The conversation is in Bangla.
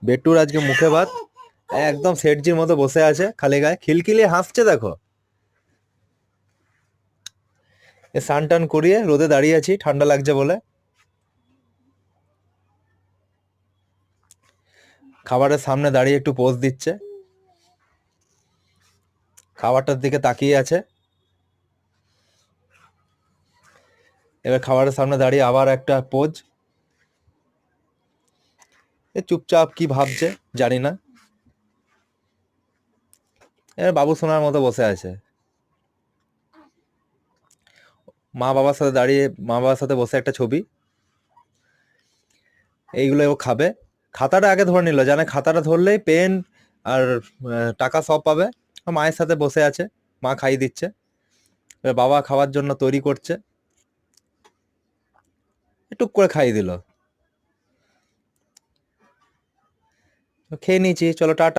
বেটুর আজকে মুখে ভাত, একদম সেটজির মতো বসে আছে, খালি গায়ে খিলখিলিয়ে হাসছে দেখো। এ স্নান টান করিয়ে রোদে দাঁড়িয়ে আছি, ঠান্ডা লাগছে বলে। খাবারের সামনে দাঁড়িয়ে একটু পোজ দিচ্ছে, খাবারটার দিকে তাকিয়ে আছে। এবার খাবারের সামনে দাঁড়িয়ে আবার একটা পোজ। এ চুপচাপ কি ভাবছে জানি না। এবার বাবু সোনার মতো বসে আছে, মা বাবার সাথে দাঁড়িয়ে, মা বাবার সাথে বসে একটা ছবি। এইগুলো ও খাবে। খাতাটা আগে ধরে নিল, জানে খাতাটা ধরলেই পেন আর টাকা সব পাবে। মায়ের সাথে বসে আছে, মা খাইয়ে দিচ্ছে। এবার বাবা খাওয়ার জন্য তৈরি করছে, টুক করে খাইয়ে দিল। খেয়ে নিয়েছি, চলো টাটা।